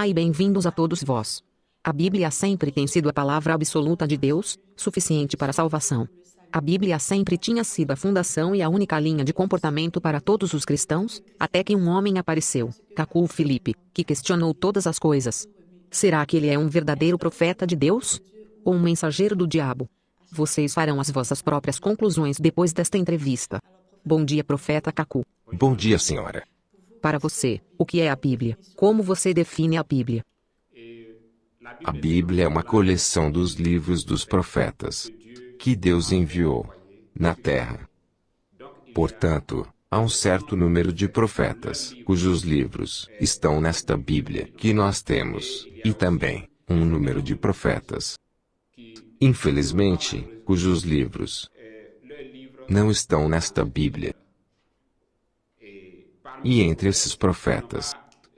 Olá e bem-vindos a todos vós. A Bíblia sempre tem sido a palavra absoluta de Deus, suficiente para a salvação. A Bíblia sempre tinha sido a fundação e a única linha de comportamento para todos os cristãos, até que um homem apareceu, Cacu Filipe, que questionou todas as coisas. Será que ele é um verdadeiro profeta de Deus? Ou um mensageiro do diabo? Vocês farão as vossas próprias conclusões depois desta entrevista. Bom dia, profeta Cacu. Bom dia, senhora. Para você, o que é a Bíblia? Como você define a Bíblia? A Bíblia é uma coleção dos livros dos profetas que Deus enviou na terra. Portanto, há um certo número de profetas cujos livros estão nesta Bíblia que nós temos, e também um número de profetas, infelizmente, cujos livros não estão nesta Bíblia. E entre esses profetas,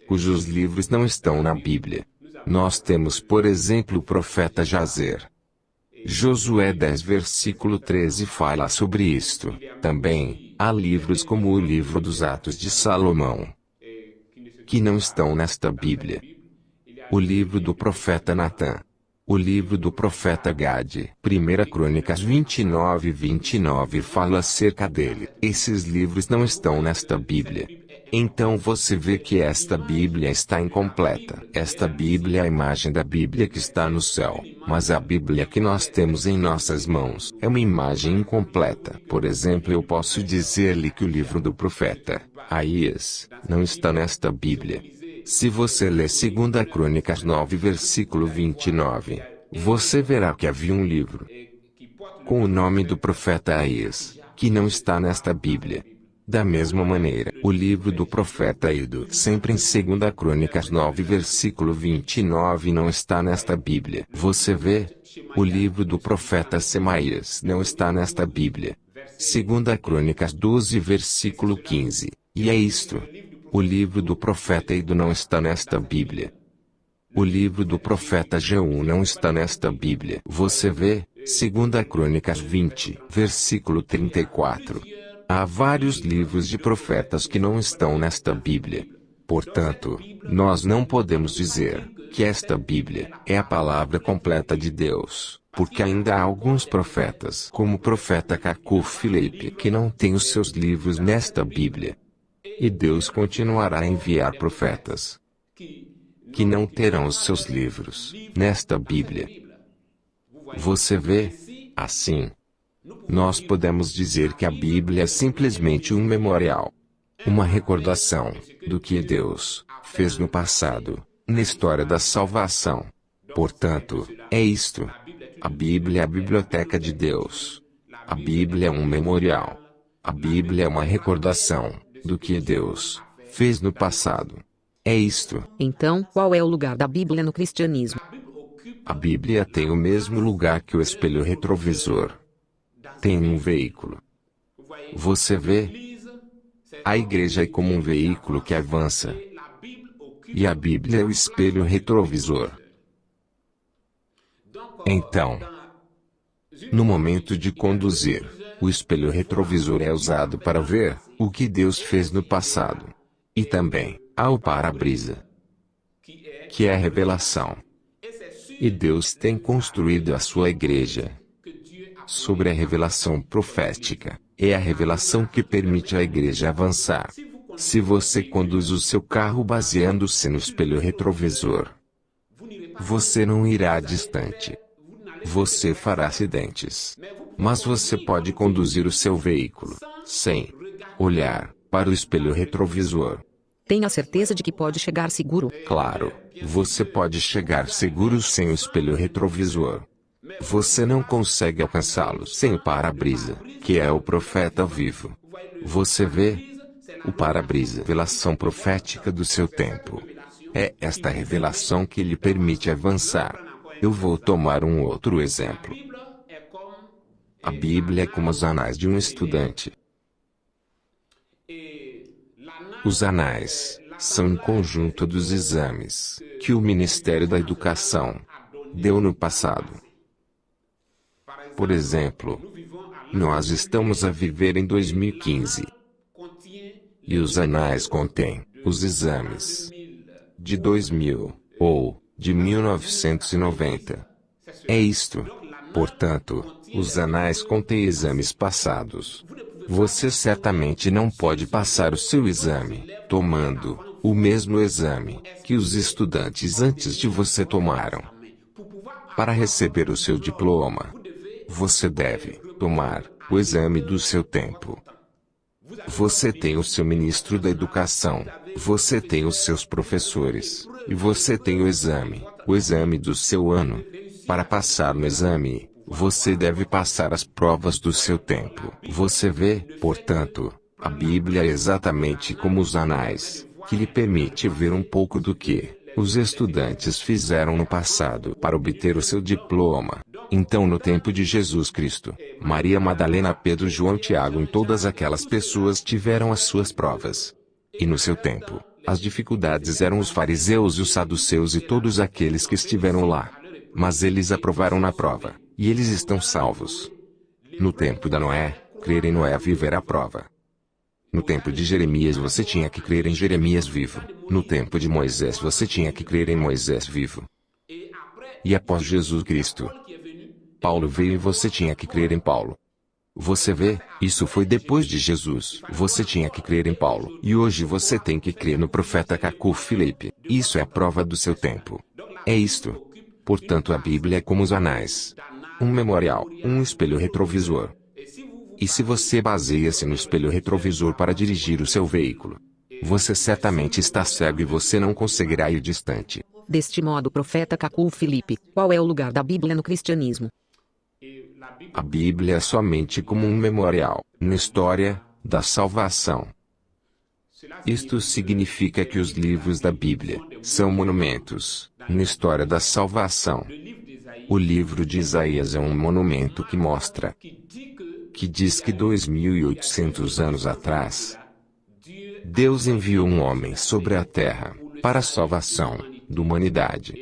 cujos livros não estão na Bíblia, nós temos, por exemplo, o profeta Jazer. Josué 10 versículo 13 fala sobre isto. Também, há livros como o livro dos Atos de Salomão, que não estão nesta Bíblia. O livro do profeta Natã. O livro do profeta Gade. 1 Crônicas 29:29 fala acerca dele. Esses livros não estão nesta Bíblia. Então você vê que esta Bíblia está incompleta. Esta Bíblia é a imagem da Bíblia que está no céu, mas a Bíblia que nós temos em nossas mãos é uma imagem incompleta. Por exemplo, eu posso dizer-lhe que o livro do profeta Aías não está nesta Bíblia. Se você ler 2 Crônicas 9 versículo 29, você verá que havia um livro com o nome do profeta Aías, que não está nesta Bíblia. Da mesma maneira, o livro do profeta Ido, sempre em 2 Crônicas 9 versículo 29 não está nesta Bíblia. Você vê? O livro do profeta Semaías não está nesta Bíblia. 2 Crônicas 12 versículo 15. E é isto. O livro do profeta Ido não está nesta Bíblia. O livro do profeta Jeú não está nesta Bíblia. Você vê? 2 Crônicas 20, versículo 34. Há vários livros de profetas que não estão nesta Bíblia. Portanto, nós não podemos dizer que esta Bíblia é a palavra completa de Deus, porque ainda há alguns profetas, como o profeta Cacu Filipe, que não têm os seus livros nesta Bíblia. E Deus continuará a enviar profetas que não terão os seus livros nesta Bíblia. Você vê? Assim, nós podemos dizer que a Bíblia é simplesmente um memorial, uma recordação do que Deus fez no passado, na história da salvação. Portanto, é isto. A Bíblia é a biblioteca de Deus. A Bíblia é um memorial. A Bíblia é uma recordação do que Deus fez no passado. É isto. Então, qual é o lugar da Bíblia no cristianismo? A Bíblia tem o mesmo lugar que o espelho retrovisor tem um veículo. Você vê? A igreja é como um veículo que avança. E a Bíblia é o espelho retrovisor. Então, no momento de conduzir, o espelho retrovisor é usado para ver o que Deus fez no passado. E também, há o para-brisa, que é a revelação. E Deus tem construído a sua igreja sobre a revelação profética. É a revelação que permite à igreja avançar. Se você conduz o seu carro baseando-se no espelho retrovisor, você não irá distante. Você fará acidentes. Mas você pode conduzir o seu veículo sem olhar para o espelho retrovisor. Tenha certeza de que pode chegar seguro. Claro, você pode chegar seguro sem o espelho retrovisor. Você não consegue alcançá-lo sem o para-brisa, que é o profeta vivo. Você vê? O para-brisa, revelação profética do seu tempo. É esta revelação que lhe permite avançar. Eu vou tomar um outro exemplo. A Bíblia é como os anais de um estudante. Os anais são um conjunto dos exames que o Ministério da Educação deu no passado. Por exemplo, nós estamos a viver em 2015. E os anais contêm os exames de 2000, ou de 1990. É isto. Portanto, os anais contêm exames passados. Você certamente não pode passar o seu exame, tomando o mesmo exame que os estudantes antes de você tomaram. Para receber o seu diploma, você deve tomar o exame do seu tempo. Você tem o seu ministro da educação, você tem os seus professores, e você tem o exame do seu ano. Para passar no exame, você deve passar as provas do seu tempo. Você vê, portanto, a Bíblia é exatamente como os anais, que lhe permite ver um pouco do que os estudantes fizeram no passado para obter o seu diploma. Então, no tempo de Jesus Cristo, Maria Madalena, Pedro, João, Tiago e todas aquelas pessoas tiveram as suas provas. E no seu tempo, as dificuldades eram os fariseus e os saduceus e todos aqueles que estiveram lá. Mas eles aprovaram na prova, e eles estão salvos. No tempo da Noé, crer em Noé viver a prova. No tempo de Jeremias você tinha que crer em Jeremias vivo. No tempo de Moisés você tinha que crer em Moisés vivo. E após Jesus Cristo, Paulo veio e você tinha que crer em Paulo. Você vê, isso foi depois de Jesus. Você tinha que crer em Paulo. E hoje você tem que crer no profeta Cacu Filipe. Isso é a prova do seu tempo. É isto. Portanto, a Bíblia é como os anais. Um memorial, um espelho retrovisor. E se você baseia-se no espelho retrovisor para dirigir o seu veículo, você certamente está cego e você não conseguirá ir distante. Deste modo, profeta Cacu Filipe, qual é o lugar da Bíblia no cristianismo? A Bíblia é somente como um memorial, na história da salvação. Isto significa que os livros da Bíblia são monumentos, na história da salvação. O livro de Isaías é um monumento que mostra, que diz que 2.800 anos atrás, Deus enviou um homem sobre a terra, para a salvação da humanidade.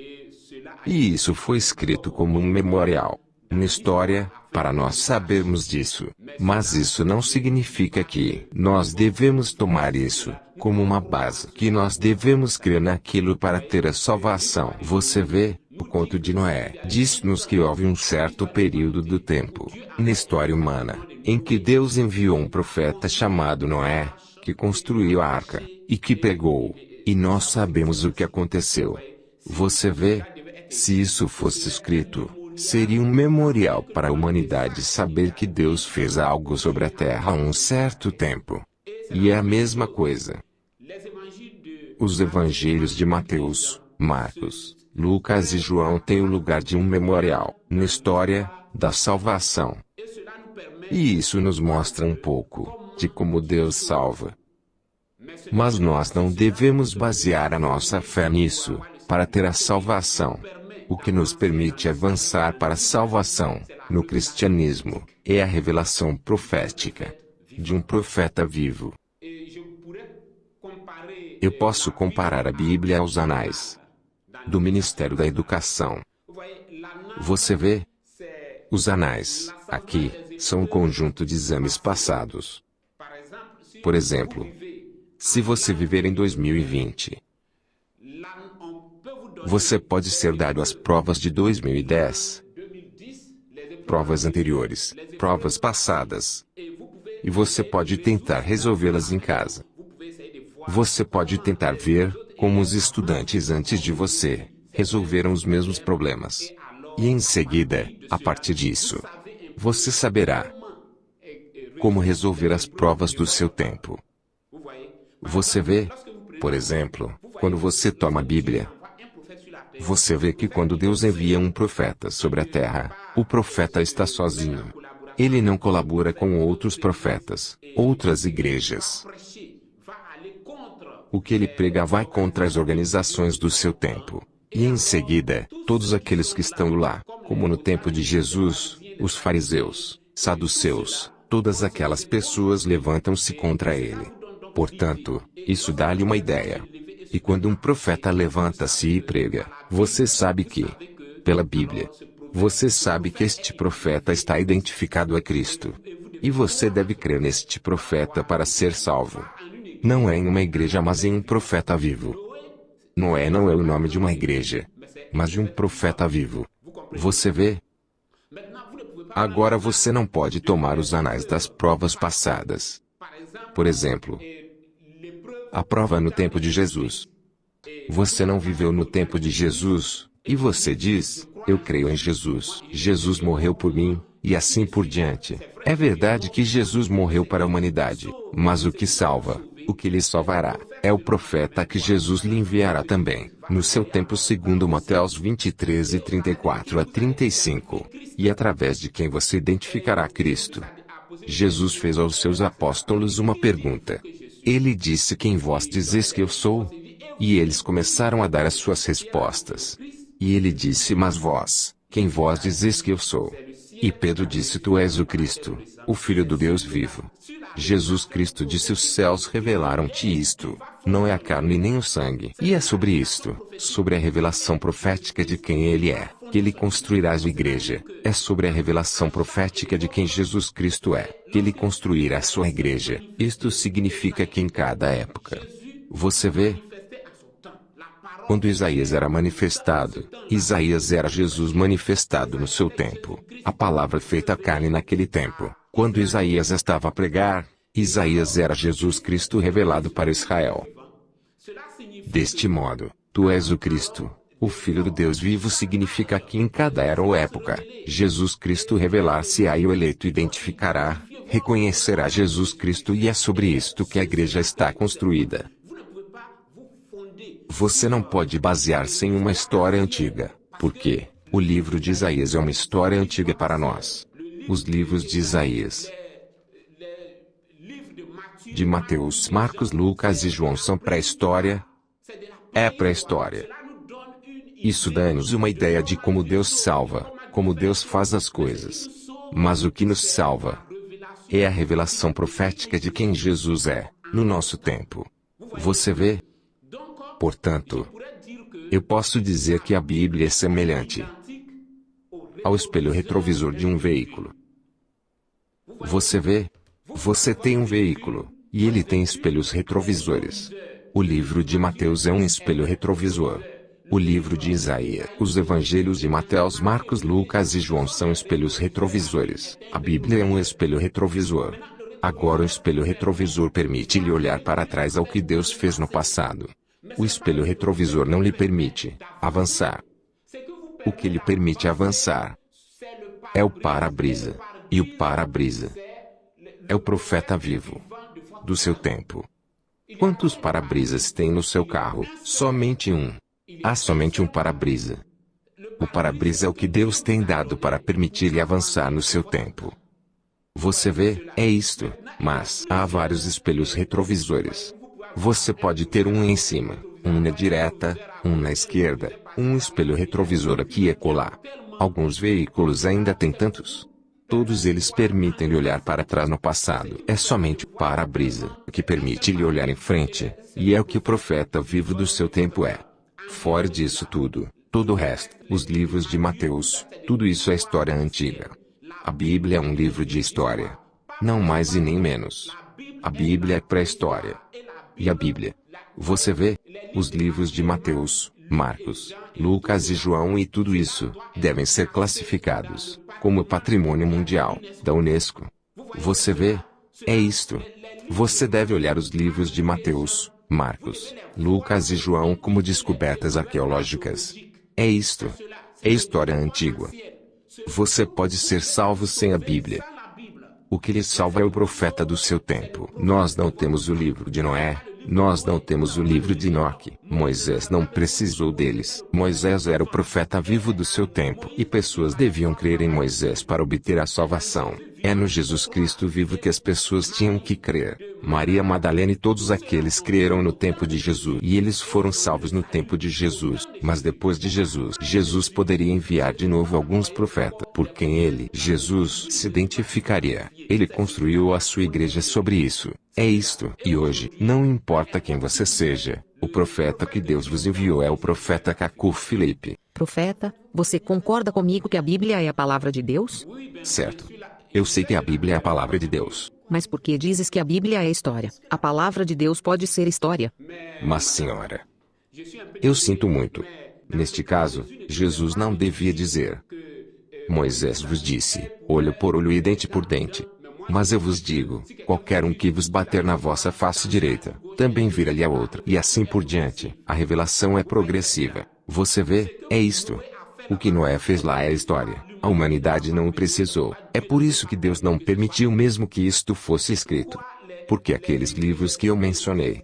E isso foi escrito como um memorial, na história, para nós sabermos disso. Mas isso não significa que nós devemos tomar isso como uma base, que nós devemos crer naquilo para ter a salvação. Você vê, o conto de Noé diz-nos que houve um certo período do tempo, na história humana, em que Deus enviou um profeta chamado Noé, que construiu a arca, e que pregou, e nós sabemos o que aconteceu. Você vê? Se isso fosse escrito, seria um memorial para a humanidade saber que Deus fez algo sobre a terra há um certo tempo. E é a mesma coisa. Os evangelhos de Mateus, Marcos, Lucas e João têm o lugar de um memorial, na história da salvação. E isso nos mostra um pouco de como Deus salva. Mas nós não devemos basear a nossa fé nisso, para ter a salvação. O que nos permite avançar para a salvação, no cristianismo, é a revelação profética de um profeta vivo. Eu posso comparar a Bíblia aos anais do Ministério da Educação. Você vê? Os anais, aqui, são um conjunto de exames passados. Por exemplo, se você viver em 2020, você pode ser dado as provas de 2010, provas anteriores, provas passadas, e você pode tentar resolvê-las em casa. Você pode tentar ver como os estudantes antes de você resolveram os mesmos problemas. E em seguida, a partir disso, você saberá como resolver as provas do seu tempo. Você vê, por exemplo, quando você toma a Bíblia, você vê que quando Deus envia um profeta sobre a terra, o profeta está sozinho. Ele não colabora com outros profetas, outras igrejas. O que ele prega vai contra as organizações do seu tempo. E em seguida, todos aqueles que estão lá, como no tempo de Jesus, os fariseus, saduceus, todas aquelas pessoas levantam-se contra ele. Portanto, isso dá-lhe uma ideia. E quando um profeta levanta-se e prega, você sabe que, pela Bíblia, você sabe que este profeta está identificado a Cristo. E você deve crer neste profeta para ser salvo. Não é em uma igreja, mas em um profeta vivo. Noé não é o nome de uma igreja, mas de um profeta vivo. Você vê? Agora você não pode tomar os anais das provas passadas. Por exemplo, a prova no tempo de Jesus. Você não viveu no tempo de Jesus, e você diz, eu creio em Jesus. Jesus morreu por mim, e assim por diante. É verdade que Jesus morreu para a humanidade, mas o que salva, o que lhe salvará, é o profeta que Jesus lhe enviará também, no seu tempo segundo Mateus 23 e 34 a 35. E através de quem você identificará Cristo. Jesus fez aos seus apóstolos uma pergunta. Ele disse: quem vós dizeis que eu sou? E eles começaram a dar as suas respostas. E ele disse: mas vós, quem vós dizeis que eu sou? E Pedro disse: tu és o Cristo, o Filho do Deus vivo. Jesus Cristo disse: os céus revelaram-te isto. Não é a carne nem o sangue. E é sobre isto, sobre a revelação profética de quem ele é, que ele construirá a igreja. É sobre a revelação profética de quem Jesus Cristo é, que ele construirá a sua igreja. Isto significa que em cada época. Você vê? Quando Isaías era manifestado, Isaías era Jesus manifestado no seu tempo. A palavra feita carne naquele tempo. Quando Isaías estava a pregar, Isaías era Jesus Cristo revelado para Israel. Deste modo, tu és o Cristo, o Filho do Deus vivo significa que em cada era ou época, Jesus Cristo revelar-se-á e o eleito identificará, reconhecerá Jesus Cristo e é sobre isto que a igreja está construída. Você não pode basear-se em uma história antiga, porque o livro de Isaías é uma história antiga para nós. Os livros de Isaías, de Mateus, Marcos, Lucas e João são pré-história. É pré-história. Isso dá-nos uma ideia de como Deus salva, como Deus faz as coisas. Mas o que nos salva é a revelação profética de quem Jesus é, no nosso tempo. Você vê? Portanto, eu posso dizer que a Bíblia é semelhante ao espelho retrovisor de um veículo. Você vê? Você tem um veículo, e ele tem espelhos retrovisores. O livro de Mateus é um espelho retrovisor. O livro de Isaías, os evangelhos de Mateus, Marcos, Lucas e João são espelhos retrovisores. A Bíblia é um espelho retrovisor. Agora o espelho retrovisor permite-lhe olhar para trás ao que Deus fez no passado. O espelho retrovisor não lhe permite avançar. O que lhe permite avançar é o para-brisa. E o para-brisa é o profeta vivo do seu tempo. Quantos para-brisas tem no seu carro? Somente um. Há somente um para-brisa. O para-brisa é o que Deus tem dado para permitir-lhe avançar no seu tempo. Você vê, é isto, mas há vários espelhos retrovisores. Você pode ter um em cima, um na direita, um na esquerda, um espelho retrovisor aqui e acolá. Alguns veículos ainda têm tantos. Todos eles permitem-lhe olhar para trás no passado. É somente o para-brisa que permite-lhe olhar em frente, e é o que o profeta vivo do seu tempo é. Fora disso tudo, todo o resto, os livros de Mateus, tudo isso é história antiga. A Bíblia é um livro de história. Não mais e nem menos. A Bíblia é pré-história. E a Bíblia? Você vê? Os livros de Mateus, Marcos, Lucas e João e tudo isso, devem ser classificados como patrimônio mundial da Unesco. Você vê? É isto. Você deve olhar os livros de Mateus, Marcos, Lucas e João como descobertas arqueológicas. É isto. É história antiga. Você pode ser salvo sem a Bíblia. O que lhe salva é o profeta do seu tempo. Nós não temos o livro de Noé. Nós não temos o livro de Enoque. Moisés não precisou deles. Moisés era o profeta vivo do seu tempo. E pessoas deviam crer em Moisés para obter a salvação. É no Jesus Cristo vivo que as pessoas tinham que crer. Maria Madalena e todos aqueles creram no tempo de Jesus. E eles foram salvos no tempo de Jesus. Mas depois de Jesus, Jesus poderia enviar de novo alguns profetas, por quem ele, Jesus, se identificaria. Ele construiu a sua igreja sobre isso. É isto. E hoje, não importa quem você seja, o profeta que Deus vos enviou é o profeta Cacu Felipe. Profeta, você concorda comigo que a Bíblia é a palavra de Deus? Certo. Eu sei que a Bíblia é a palavra de Deus. Mas por que dizes que a Bíblia é história? A palavra de Deus pode ser história. Mas senhora, Eu sinto muito. Neste caso, Jesus não devia dizer: Moisés vos disse, olho por olho e dente por dente. Mas eu vos digo, qualquer um que vos bater na vossa face direita, também vira-lhe a outra. E assim por diante. A revelação é progressiva. Você vê, é isto. O que Noé fez lá é a história. A humanidade não o precisou. É por isso que Deus não permitiu mesmo que isto fosse escrito. Porque aqueles livros que eu mencionei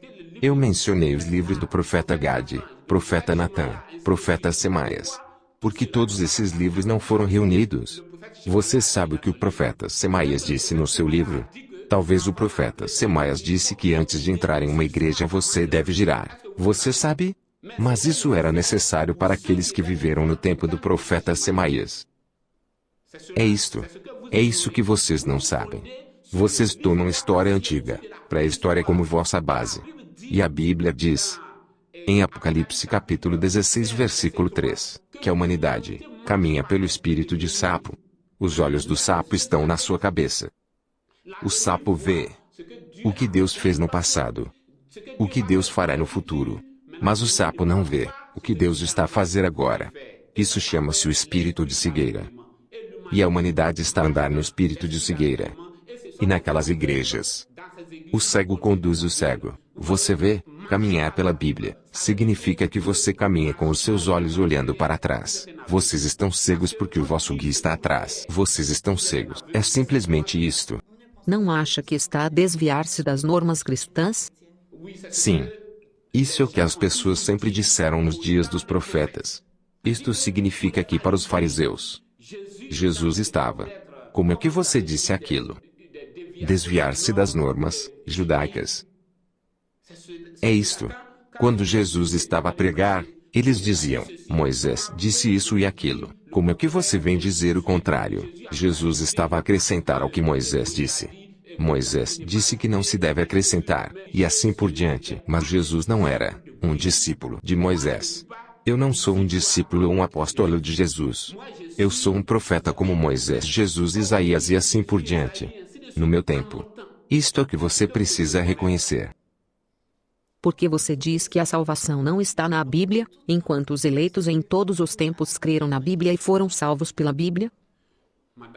os livros do profeta Gade, profeta Natã, profeta Semaias. Porque todos esses livros não foram reunidos. Você sabe o que o profeta Semaias disse no seu livro? Talvez o profeta Semaias disse que antes de entrar em uma igreja você deve girar. Você sabe? Mas isso era necessário para aqueles que viveram no tempo do profeta Semaias. É isto. É isso que vocês não sabem. Vocês tomam história antiga, pré-história como vossa base. E a Bíblia diz, em Apocalipse capítulo 16 versículo 3, que a humanidade caminha pelo espírito de sapo. Os olhos do sapo estão na sua cabeça. O sapo vê o que Deus fez no passado, o que Deus fará no futuro. Mas o sapo não vê o que Deus está a fazer agora. Isso chama-se o espírito de cegueira. E a humanidade está a andar no espírito de cegueira. E naquelas igrejas, o cego conduz o cego. Você vê, caminhar pela Bíblia significa que você caminha com os seus olhos olhando para trás. Vocês estão cegos porque o vosso guia está atrás. Vocês estão cegos. É simplesmente isto. Não acha que está a desviar-se das normas cristãs? Sim. Isso é o que as pessoas sempre disseram nos dias dos profetas. Isto significa que para os fariseus, Jesus estava, como é que você disse aquilo? Desviar-se das normas judaicas. É isto. Quando Jesus estava a pregar, eles diziam, Moisés disse isso e aquilo. Como é que você vem dizer o contrário? Jesus estava a acrescentar ao que Moisés disse. Moisés disse que não se deve acrescentar, e assim por diante. Mas Jesus não era um discípulo de Moisés. Eu não sou um discípulo ou um apóstolo de Jesus. Eu sou um profeta como Moisés, Jesus, Isaías e assim por diante. No meu tempo. Isto é o que você precisa reconhecer. Porque você diz que a salvação não está na Bíblia, enquanto os eleitos em todos os tempos creram na Bíblia e foram salvos pela Bíblia?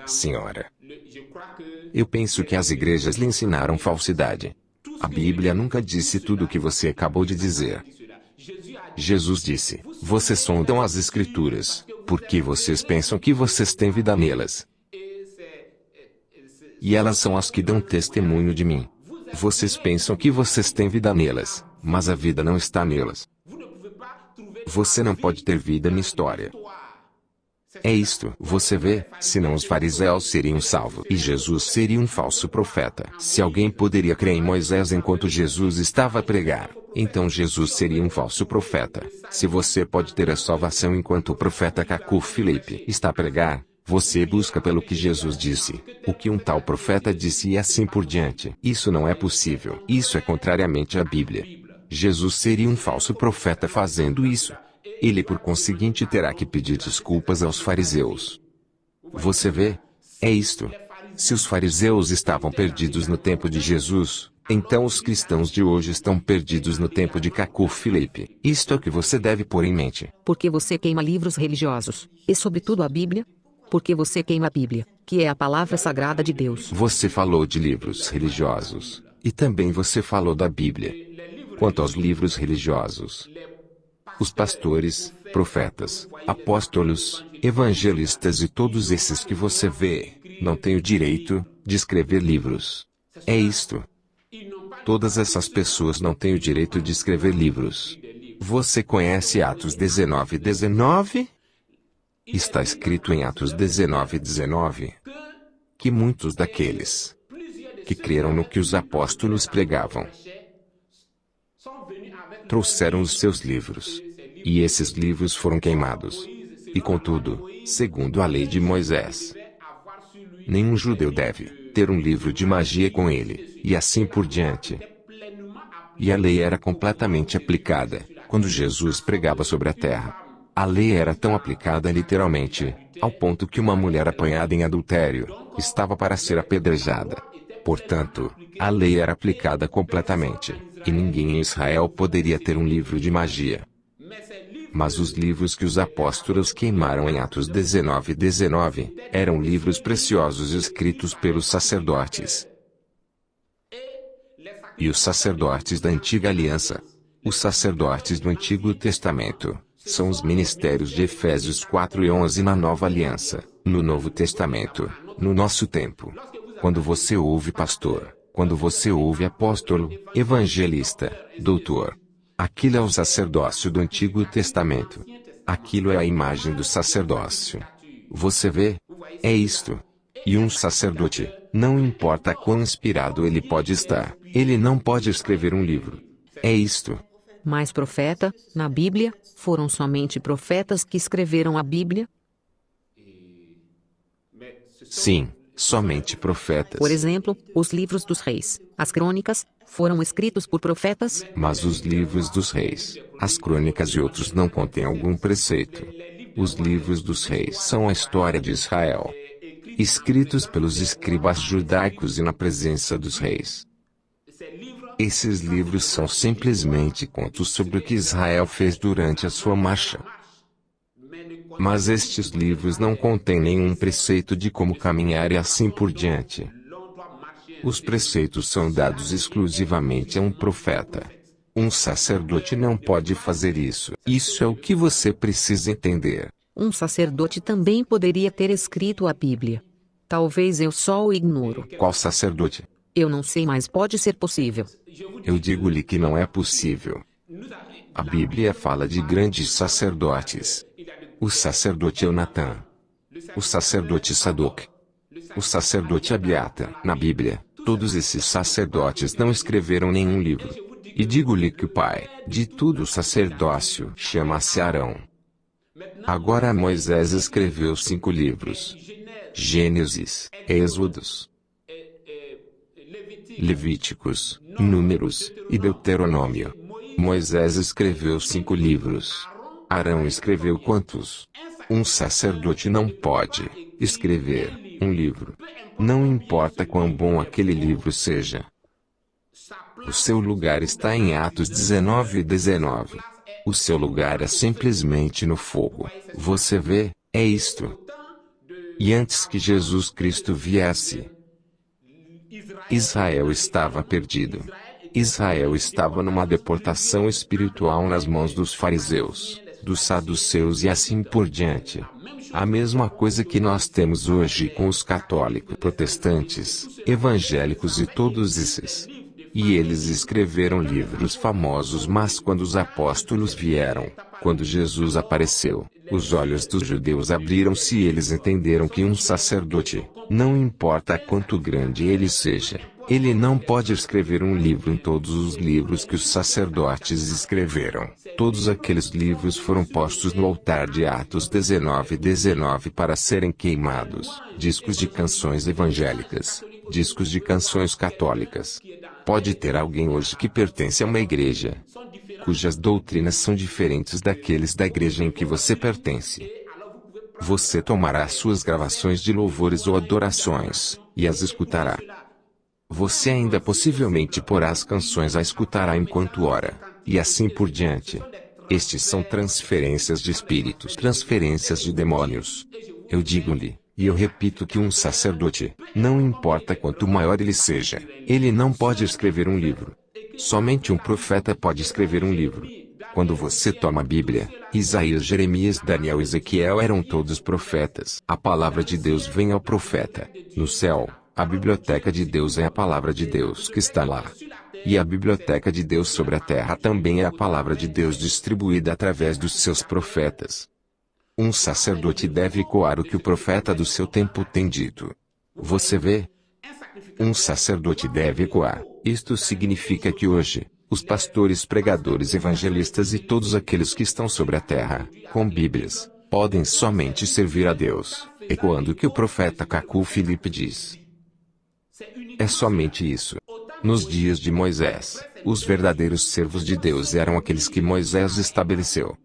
Senhora, eu penso que as igrejas lhe ensinaram falsidade. A Bíblia nunca disse tudo o que você acabou de dizer. Jesus disse, vocês sondam as Escrituras, porque vocês pensam que vocês têm vida nelas. E elas são as que dão testemunho de mim. Vocês pensam que vocês têm vida nelas, mas a vida não está nelas. Você não pode ter vida na história. É isto, você vê, senão os fariseus seriam salvos e Jesus seria um falso profeta. Se alguém poderia crer em Moisés enquanto Jesus estava a pregar, então Jesus seria um falso profeta. Se você pode ter a salvação enquanto o profeta Cacu Filipe está a pregar, você busca pelo que Jesus disse, o que um tal profeta disse e assim por diante. Isso não é possível. Isso é contrariamente à Bíblia. Jesus seria um falso profeta fazendo isso. Ele por conseguinte terá que pedir desculpas aos fariseus. Você vê? É isto. Se os fariseus estavam perdidos no tempo de Jesus, então os cristãos de hoje estão perdidos no tempo de Cacu Filipe. Isto é o que você deve pôr em mente. Porque você queima livros religiosos, e sobretudo a Bíblia? Porque você queima a Bíblia, que é a palavra sagrada de Deus. Você falou de livros religiosos, e também você falou da Bíblia. Quanto aos livros religiosos, os pastores, profetas, apóstolos, evangelistas e todos esses que você vê, não têm o direito de escrever livros. É isto. Todas essas pessoas não têm o direito de escrever livros. Você conhece Atos 19:19? Está escrito em Atos 19:19 que muitos daqueles que creram no que os apóstolos pregavam trouxeram os seus livros. E esses livros foram queimados. E contudo, segundo a lei de Moisés, nenhum judeu deve ter um livro de magia com ele, e assim por diante. E a lei era completamente aplicada quando Jesus pregava sobre a terra. A lei era tão aplicada literalmente, ao ponto que uma mulher apanhada em adultério estava para ser apedrejada. Portanto, a lei era aplicada completamente, e ninguém em Israel poderia ter um livro de magia. Mas os livros que os apóstolos queimaram em Atos 19:19 eram livros preciosos escritos pelos sacerdotes. E os sacerdotes da Antiga Aliança, os sacerdotes do Antigo Testamento, são os ministérios de Efésios 4:11 na Nova Aliança, no Novo Testamento, no nosso tempo. Quando você ouve pastor, quando você ouve apóstolo, evangelista, doutor, aquilo é o sacerdócio do Antigo Testamento. Aquilo é a imagem do sacerdócio. Você vê? É isto. E um sacerdote, não importa quão inspirado ele pode estar, ele não pode escrever um livro. É isto. Mas profeta, na Bíblia, foram somente profetas que escreveram a Bíblia? Sim, somente profetas. Por exemplo, os livros dos reis, as crônicas, foram escritos por profetas? Mas os livros dos reis, as crônicas e outros não contêm algum preceito. Os livros dos reis são a história de Israel, escritos pelos escribas judaicos e na presença dos reis. Esses livros são simplesmente contos sobre o que Israel fez durante a sua marcha. Mas estes livros não contêm nenhum preceito de como caminhar e assim por diante. Os preceitos são dados exclusivamente a um profeta. Um sacerdote não pode fazer isso. Isso é o que você precisa entender. Um sacerdote também poderia ter escrito a Bíblia. Talvez eu só o ignoro. Qual sacerdote? Eu não sei, mas pode ser possível. Eu digo-lhe que não é possível. A Bíblia fala de grandes sacerdotes. O sacerdote Eunatã. O sacerdote Sadoc. O sacerdote Abiata. Na Bíblia, todos esses sacerdotes não escreveram nenhum livro. E digo-lhe que o pai de todo o sacerdócio chama-se Arão. Agora Moisés escreveu 5 livros: Gênesis, Êxodos, Levíticos, Números e Deuteronômio. Moisés escreveu 5 livros. Arão escreveu quantos? Um sacerdote não pode escrever um livro. Não importa quão bom aquele livro seja. O seu lugar está em Atos 19:19. O seu lugar é simplesmente no fogo. Você vê, é isto. E antes que Jesus Cristo viesse, Israel estava perdido. Israel estava numa deportação espiritual nas mãos dos fariseus, dos saduceus e assim por diante. A mesma coisa que nós temos hoje com os católicos, protestantes, evangélicos e todos esses. E eles escreveram livros famosos, mas quando os apóstolos vieram, quando Jesus apareceu, os olhos dos judeus abriram-se e eles entenderam que um sacerdote, não importa quanto grande ele seja, ele não pode escrever um livro em todos os livros que os sacerdotes escreveram. Todos aqueles livros foram postos no altar de Atos 19:19 para serem queimados. Discos de canções evangélicas, discos de canções católicas. Pode ter alguém hoje que pertence a uma igreja, cujas doutrinas são diferentes daqueles da igreja em que você pertence. Você tomará suas gravações de louvores ou adorações, e as escutará. Você ainda possivelmente porá as canções a escutará enquanto ora, e assim por diante. Estes são transferências de espíritos, transferências de demônios. Eu digo-lhe, e eu repito que um sacerdote, não importa quanto maior ele seja, ele não pode escrever um livro. Somente um profeta pode escrever um livro. Quando você toma a Bíblia, Isaías, Jeremias, Daniel e Ezequiel eram todos profetas. A palavra de Deus vem ao profeta. No céu, a biblioteca de Deus é a palavra de Deus que está lá. E a biblioteca de Deus sobre a terra também é a palavra de Deus distribuída através dos seus profetas. Um sacerdote deve ecoar o que o profeta do seu tempo tem dito. Você vê? Um sacerdote deve ecoar. Isto significa que hoje, os pastores, pregadores, evangelistas e todos aqueles que estão sobre a terra, com Bíblias, podem somente servir a Deus, ecoando o que o profeta Cacu Filipe diz. É somente isso. Nos dias de Moisés, os verdadeiros servos de Deus eram aqueles que Moisés estabeleceu.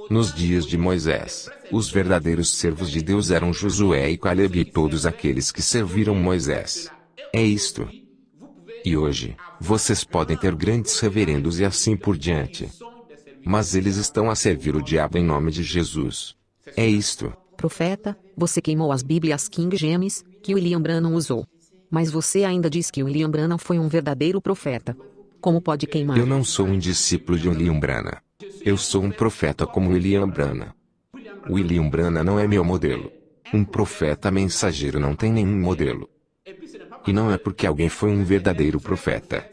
Nos dias de Moisés, os verdadeiros servos de Deus eram Josué e Caleb e todos aqueles que serviram Moisés. É isto. E hoje, vocês podem ter grandes reverendos e assim por diante. Mas eles estão a servir o diabo em nome de Jesus. É isto. Profeta, você queimou as Bíblias King James, que William Branham usou. Mas você ainda diz que William Branham foi um verdadeiro profeta. Como pode queimar? Eu não sou um discípulo de William Branham. Eu sou um profeta como William Branham. William Branham não é meu modelo. Um profeta mensageiro não tem nenhum modelo. E não é porque alguém foi um verdadeiro profeta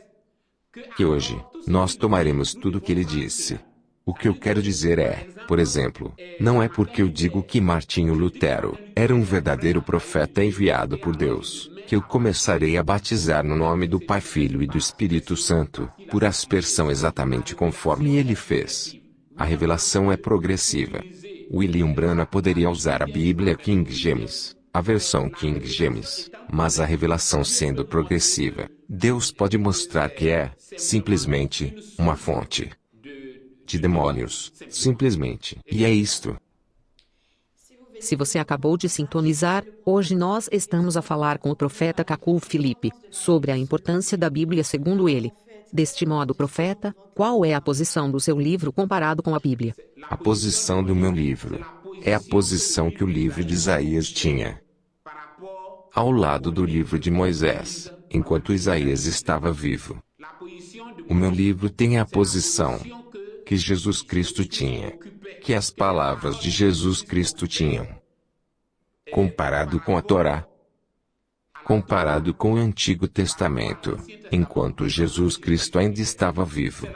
que hoje, nós tomaremos tudo o que ele disse. O que eu quero dizer é, por exemplo, não é porque eu digo que Martinho Lutero era um verdadeiro profeta enviado por Deus, que eu começarei a batizar no nome do Pai, Filho e do Espírito Santo, por aspersão exatamente conforme ele fez. A revelação é progressiva. William Branham poderia usar a Bíblia King James, a versão King James, mas a revelação sendo progressiva, Deus pode mostrar que é, simplesmente, uma fonte de demônios, simplesmente. E é isto. Se você acabou de sintonizar, hoje nós estamos a falar com o profeta Cacu Filipe, sobre a importância da Bíblia segundo ele. Deste modo, profeta, qual é a posição do seu livro comparado com a Bíblia? A posição do meu livro é a posição que o livro de Isaías tinha ao lado do livro de Moisés, enquanto Isaías estava vivo. O meu livro tem a posição que Jesus Cristo tinha, que as palavras de Jesus Cristo tinham. Comparado com a Torá, comparado com o Antigo Testamento, enquanto Jesus Cristo ainda estava vivo.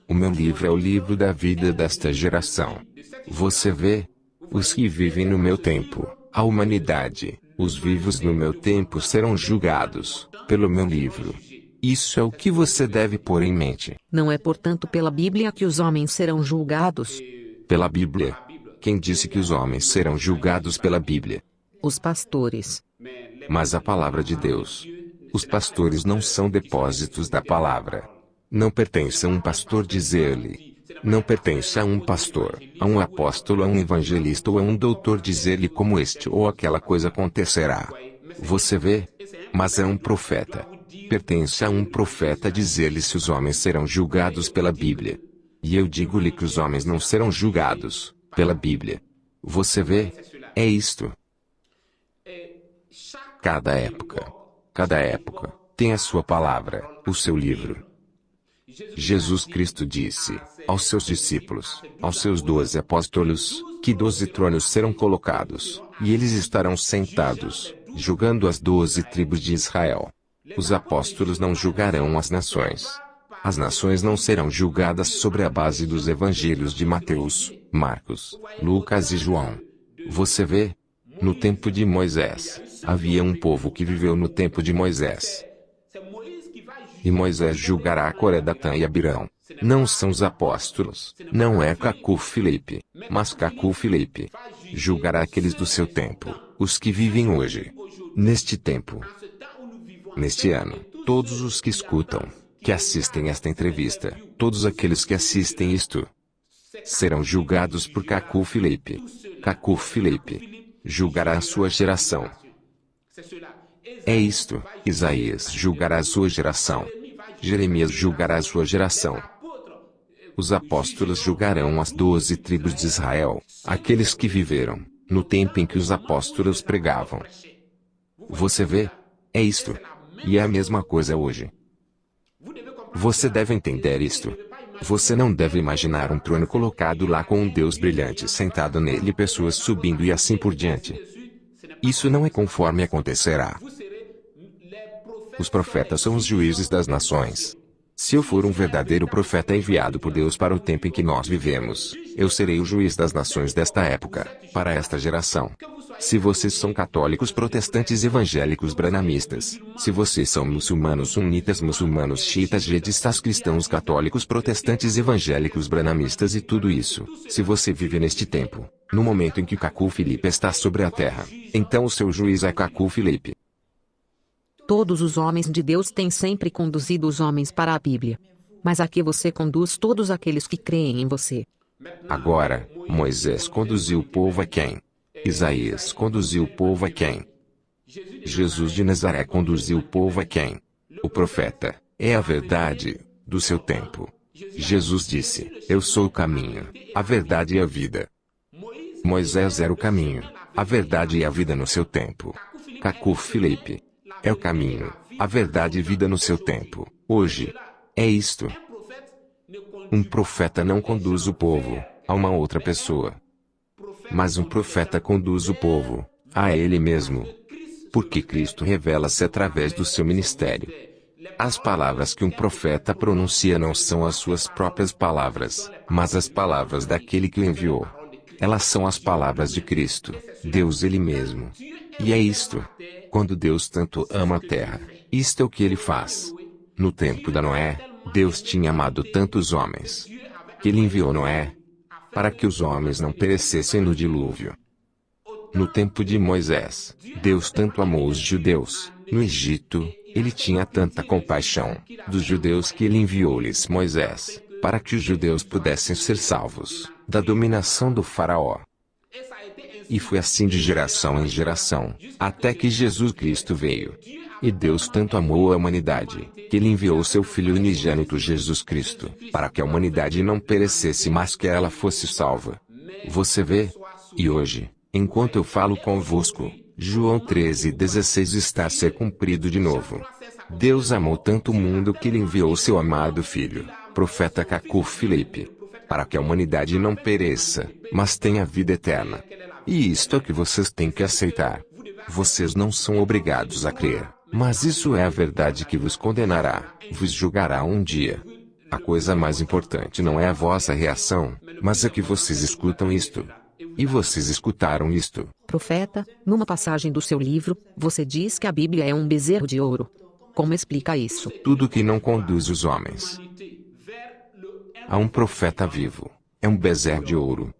O meu livro é o livro da vida desta geração. Você vê? Os que vivem no meu tempo, a humanidade, os vivos no meu tempo serão julgados pelo meu livro. Isso é o que você deve pôr em mente. Não é, portanto, pela Bíblia que os homens serão julgados? Pela Bíblia. Quem disse que os homens serão julgados pela Bíblia? Os pastores. Mas a palavra de Deus. Os pastores não são depósitos da palavra. Não pertence a um pastor dizer-lhe. Não pertence a um pastor, a um apóstolo, a um evangelista ou a um doutor dizer-lhe como este ou aquela coisa acontecerá. Você vê? Mas é um profeta. Pertence a um profeta dizer-lhe se os homens serão julgados pela Bíblia. E eu digo-lhe que os homens não serão julgados pela Bíblia. Você vê? É isto. Cada época tem a sua palavra, o seu livro. Jesus Cristo disse aos seus discípulos, aos seus 12 apóstolos, que 12 tronos serão colocados, e eles estarão sentados, julgando as 12 tribos de Israel. Os apóstolos não julgarão as nações. As nações não serão julgadas sobre a base dos evangelhos de Mateus, Marcos, Lucas e João. Você vê? No tempo de Moisés, havia um povo que viveu no tempo de Moisés. E Moisés julgará a Coré, Datã e Abirão. Não são os apóstolos, não é Cacu Filipe, mas Cacu Filipe. Julgará aqueles do seu tempo, os que vivem hoje. Neste tempo, neste ano, todos os que escutam, que assistem esta entrevista, todos aqueles que assistem isto, serão julgados por Cacu Filipe. Cacu Filipe julgará a sua geração. É isto. Isaías julgará a sua geração. Jeremias julgará a sua geração. Os apóstolos julgarão as 12 tribos de Israel, aqueles que viveram no tempo em que os apóstolos pregavam. Você vê? É isto. E é a mesma coisa hoje. Você deve entender isto. Você não deve imaginar um trono colocado lá com um Deus brilhante sentado nele e pessoas subindo e assim por diante. Isso não é conforme acontecerá. Os profetas são os juízes das nações. Se eu for um verdadeiro profeta enviado por Deus para o tempo em que nós vivemos, eu serei o juiz das nações desta época, para esta geração. Se vocês são católicos, protestantes, evangélicos, branamistas, se vocês são muçulmanos, sunitas, muçulmanos, xiitas, jedistas, cristãos, católicos, protestantes, evangélicos, branamistas e tudo isso, se você vive neste tempo, no momento em que Cacu Filipe está sobre a terra, então o seu juiz é Cacu Filipe. Todos os homens de Deus têm sempre conduzido os homens para a Bíblia. Mas aqui você conduz todos aqueles que creem em você. Agora, Moisés conduziu o povo a quem? Isaías conduziu o povo a quem? Jesus de Nazaré conduziu o povo a quem? O profeta é a verdade do seu tempo. Jesus disse: Eu sou o caminho, a verdade e a vida. Moisés era o caminho, a verdade e a vida no seu tempo. Cacu Felipe. É o caminho, a verdade e vida no seu tempo, hoje. É isto. Um profeta não conduz o povo a uma outra pessoa. Mas um profeta conduz o povo a ele mesmo. Porque Cristo revela-se através do seu ministério. As palavras que um profeta pronuncia não são as suas próprias palavras, mas as palavras daquele que o enviou. Elas são as palavras de Cristo, Deus Ele mesmo. E é isto. Quando Deus tanto ama a terra, isto é o que Ele faz. No tempo da Noé, Deus tinha amado tantos homens, que Ele enviou Noé, para que os homens não perecessem no dilúvio. No tempo de Moisés, Deus tanto amou os judeus, no Egito, Ele tinha tanta compaixão dos judeus que Ele enviou-lhes Moisés, para que os judeus pudessem ser salvos da dominação do faraó. E foi assim de geração em geração, até que Jesus Cristo veio. E Deus tanto amou a humanidade, que Ele enviou seu Filho unigênito Jesus Cristo, para que a humanidade não perecesse, mas que ela fosse salva. Você vê? E hoje, enquanto eu falo convosco, João 13:16 está a ser cumprido de novo. Deus amou tanto o mundo que Ele enviou seu amado Filho, profeta Cacu Felipe, para que a humanidade não pereça, mas tenha vida eterna. E isto é o que vocês têm que aceitar. Vocês não são obrigados a crer, mas isso é a verdade que vos condenará, vos julgará um dia. A coisa mais importante não é a vossa reação, mas é que vocês escutam isto. E vocês escutaram isto. Profeta, numa passagem do seu livro, você diz que a Bíblia é um bezerro de ouro. Como explica isso? Tudo que não conduz os homens a um profeta vivo é um bezerro de ouro.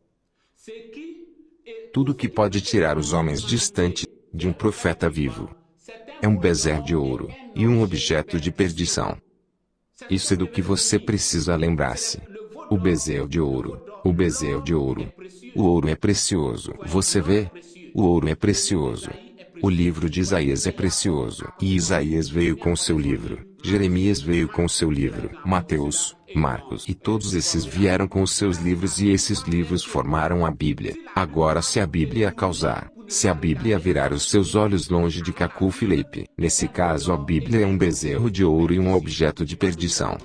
Tudo que pode tirar os homens distante de um profeta vivo é um bezerro de ouro e um objeto de perdição. Isso é do que você precisa lembrar-se. O bezerro de ouro. O bezerro de ouro. O ouro é precioso. Você vê? O ouro é precioso. O livro de Isaías é precioso. E Isaías veio com o seu livro. Jeremias veio com o seu livro. Mateus, Marcos e todos esses vieram com os seus livros e esses livros formaram a Bíblia. Agora se a Bíblia causar, se a Bíblia virar os seus olhos longe de Cacu Felipe, nesse caso a Bíblia é um bezerro de ouro e um objeto de perdição.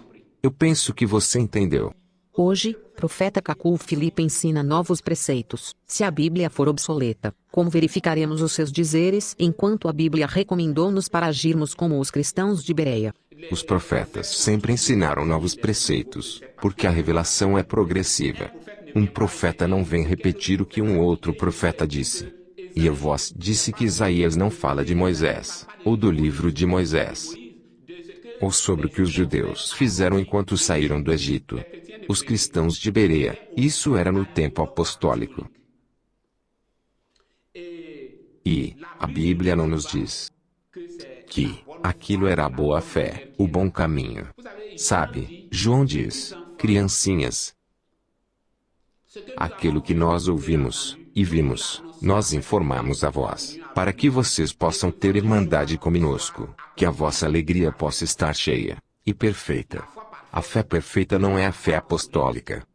Eu penso que você entendeu. Hoje, profeta Cacu Felipe ensina novos preceitos. Se a Bíblia for obsoleta, como verificaremos os seus dizeres enquanto a Bíblia recomendou-nos para agirmos como os cristãos de Bereia? Os profetas sempre ensinaram novos preceitos, porque a revelação é progressiva. Um profeta não vem repetir o que um outro profeta disse. E a voz disse que Isaías não fala de Moisés, ou do livro de Moisés, ou sobre o que os judeus fizeram enquanto saíram do Egito. Os cristãos de Bereia, isso era no tempo apostólico. E a Bíblia não nos diz que aquilo era a boa fé, o bom caminho. Sabe, João diz, criancinhas, aquilo que nós ouvimos e vimos, nós informamos a vós, para que vocês possam ter irmandade conosco, que a vossa alegria possa estar cheia e perfeita. A fé perfeita não é a fé apostólica.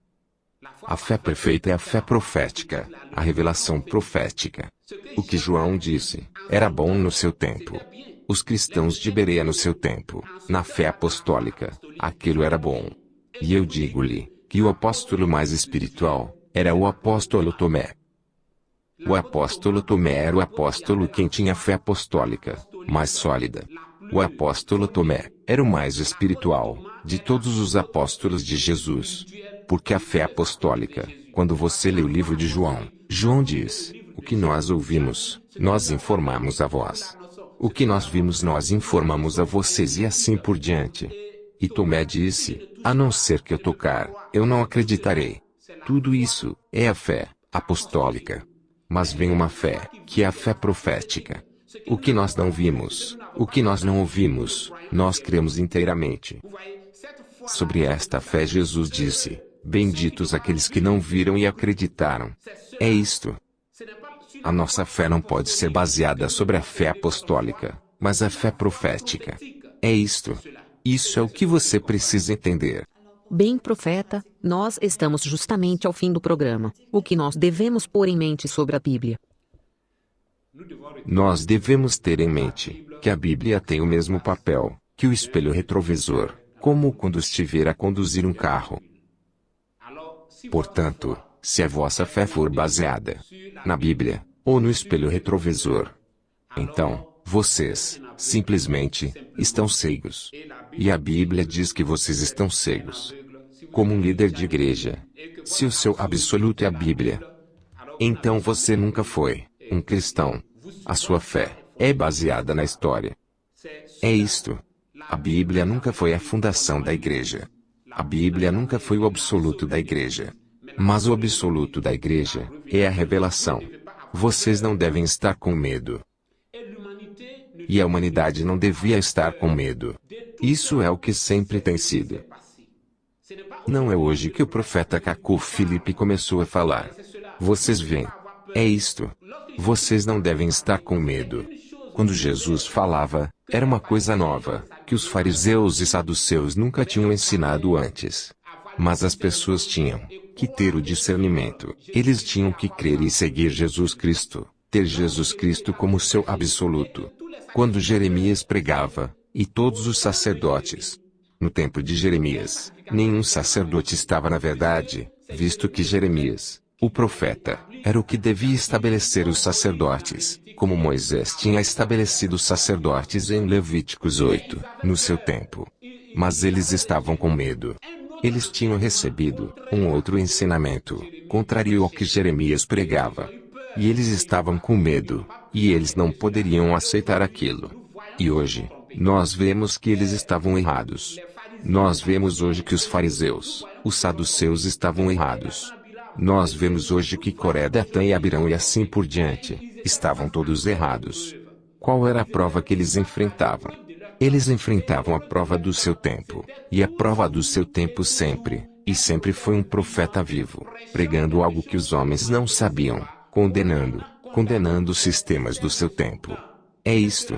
A fé perfeita é a fé profética, a revelação profética. O que João disse era bom no seu tempo. Os cristãos de Bereia no seu tempo, na fé apostólica, aquilo era bom. E eu digo-lhe que o apóstolo mais espiritual era o apóstolo Tomé. O apóstolo Tomé era o apóstolo quem tinha fé apostólica mais sólida. O apóstolo Tomé era o mais espiritual de todos os apóstolos de Jesus. Porque a fé apostólica, quando você lê o livro de João, João diz, o que nós ouvimos, nós informamos a vós. O que nós vimos nós informamos a vocês e assim por diante. E Tomé disse, a não ser que eu tocar, eu não acreditarei. Tudo isso é a fé apostólica. Mas vem uma fé, que é a fé profética. O que nós não vimos, o que nós não ouvimos, nós cremos inteiramente. Sobre esta fé Jesus disse, benditos aqueles que não viram e acreditaram. É isto. A nossa fé não pode ser baseada sobre a fé apostólica, mas a fé profética. É isto. Isso é o que você precisa entender. Bem, profeta, nós estamos justamente ao fim do programa. O que nós devemos pôr em mente sobre a Bíblia? Nós devemos ter em mente que a Bíblia tem o mesmo papel que o espelho retrovisor, como quando estiver a conduzir um carro. Portanto, se a vossa fé for baseada na Bíblia, ou no espelho retrovisor, então, vocês, simplesmente, estão cegos. E a Bíblia diz que vocês estão cegos. Como um líder de igreja, se o seu absoluto é a Bíblia, então você nunca foi um cristão. A sua fé é baseada na história. É isto. A Bíblia nunca foi a fundação da igreja. A Bíblia nunca foi o absoluto da igreja. Mas o absoluto da igreja é a revelação. Vocês não devem estar com medo. E a humanidade não devia estar com medo. Isso é o que sempre tem sido. Não é hoje que o profeta Cacu Filipe começou a falar. Vocês veem. É isto. Vocês não devem estar com medo. Quando Jesus falava, era uma coisa nova, que os fariseus e saduceus nunca tinham ensinado antes. Mas as pessoas tinham que ter o discernimento. Eles tinham que crer e seguir Jesus Cristo, ter Jesus Cristo como seu absoluto. Quando Jeremias pregava, e todos os sacerdotes, no tempo de Jeremias, nenhum sacerdote estava na verdade, visto que Jeremias, o profeta, era o que devia estabelecer os sacerdotes, como Moisés tinha estabelecido os sacerdotes em Levíticos 8, no seu tempo. Mas eles estavam com medo. Eles tinham recebido um outro ensinamento, contrário ao que Jeremias pregava. E eles estavam com medo, e eles não poderiam aceitar aquilo. E hoje, nós vemos que eles estavam errados. Nós vemos hoje que os fariseus, os saduceus estavam errados. Nós vemos hoje que Coré, Datã e Abirão e assim por diante, estavam todos errados. Qual era a prova que eles enfrentavam? Eles enfrentavam a prova do seu tempo, e a prova do seu tempo sempre, e sempre foi um profeta vivo, pregando algo que os homens não sabiam, condenando os sistemas do seu tempo. É isto.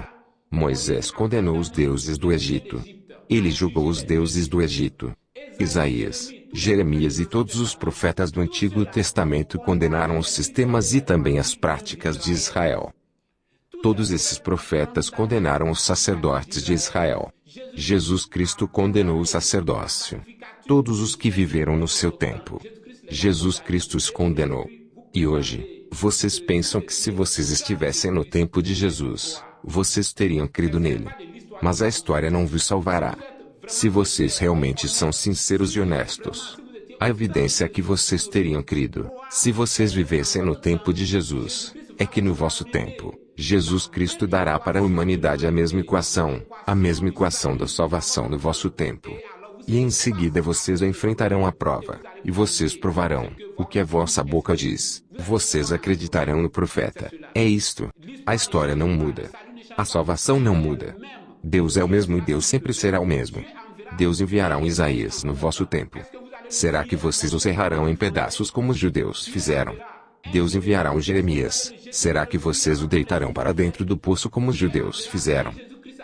Moisés condenou os deuses do Egito. Ele julgou os deuses do Egito. Isaías, Jeremias e todos os profetas do Antigo Testamento condenaram os sistemas e também as práticas de Israel. Todos esses profetas condenaram os sacerdotes de Israel. Jesus Cristo condenou o sacerdócio. Todos os que viveram no seu tempo. Jesus Cristo os condenou. E hoje, vocês pensam que se vocês estivessem no tempo de Jesus, vocês teriam crido nele. Mas a história não vos salvará. Se vocês realmente são sinceros e honestos, a evidência é que vocês teriam crido, se vocês vivessem no tempo de Jesus, é que no vosso tempo, Jesus Cristo dará para a humanidade a mesma equação da salvação no vosso tempo. E em seguida vocês enfrentarão a prova, e vocês provarão o que a vossa boca diz. Vocês acreditarão no profeta. É isto. A história não muda. A salvação não muda. Deus é o mesmo e Deus sempre será o mesmo. Deus enviará um Isaías no vosso tempo. Será que vocês o serrarão em pedaços como os judeus fizeram? Deus enviará um Jeremias. Será que vocês o deitarão para dentro do poço como os judeus fizeram?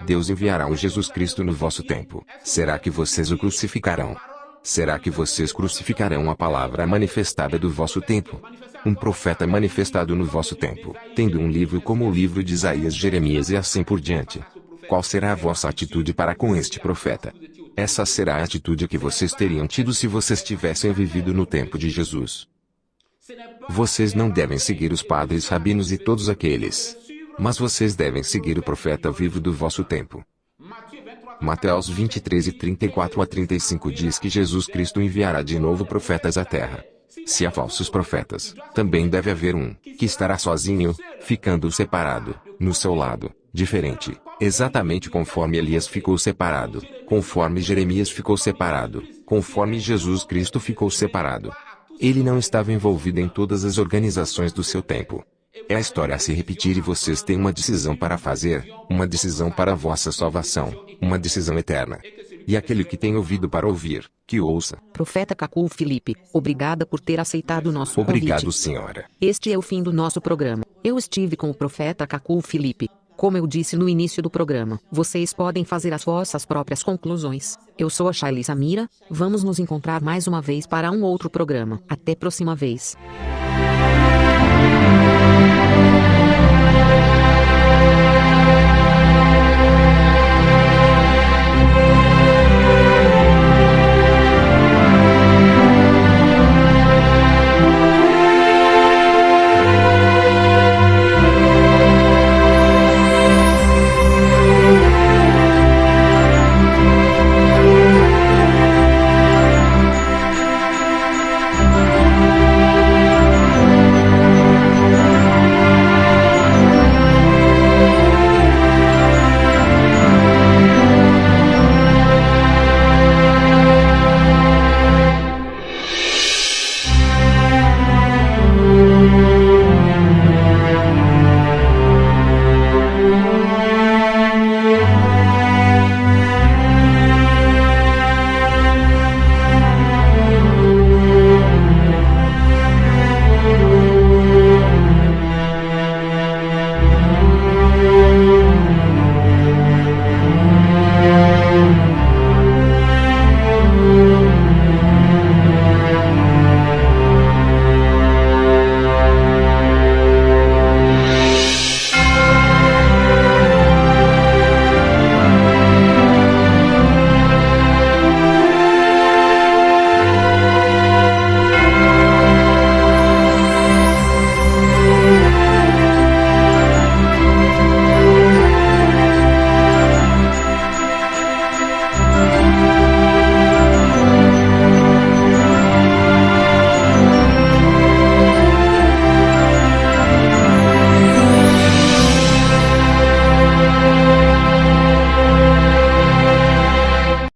Deus enviará um Jesus Cristo no vosso tempo. Será que vocês o crucificarão? Será que vocês crucificarão a palavra manifestada do vosso tempo? Um profeta manifestado no vosso tempo, tendo um livro como o livro de Isaías, Jeremias e assim por diante. Qual será a vossa atitude para com este profeta? Essa será a atitude que vocês teriam tido se vocês tivessem vivido no tempo de Jesus. Vocês não devem seguir os padres rabinos e todos aqueles. Mas vocês devem seguir o profeta vivo do vosso tempo. Mateus 23 e 34 a 35 diz que Jesus Cristo enviará de novo profetas à terra. Se há falsos profetas, também deve haver um, que estará sozinho, ficando separado, no seu lado, diferente, exatamente conforme Elias ficou separado, conforme Jeremias ficou separado, conforme Jesus Cristo ficou separado. Ele não estava envolvido em todas as organizações do seu tempo. É a história a se repetir e vocês têm uma decisão para fazer, uma decisão para a vossa salvação, uma decisão eterna. E aquele que tem ouvido para ouvir, que ouça. Profeta Cacu Filipe, obrigada por ter aceitado o nosso convite. Obrigado, senhora. Este é o fim do nosso programa. Eu estive com o profeta Cacu Filipe. Como eu disse no início do programa, vocês podem fazer as vossas próprias conclusões. Eu sou a Shaili Samira, vamos nos encontrar mais uma vez para um outro programa. Até próxima vez.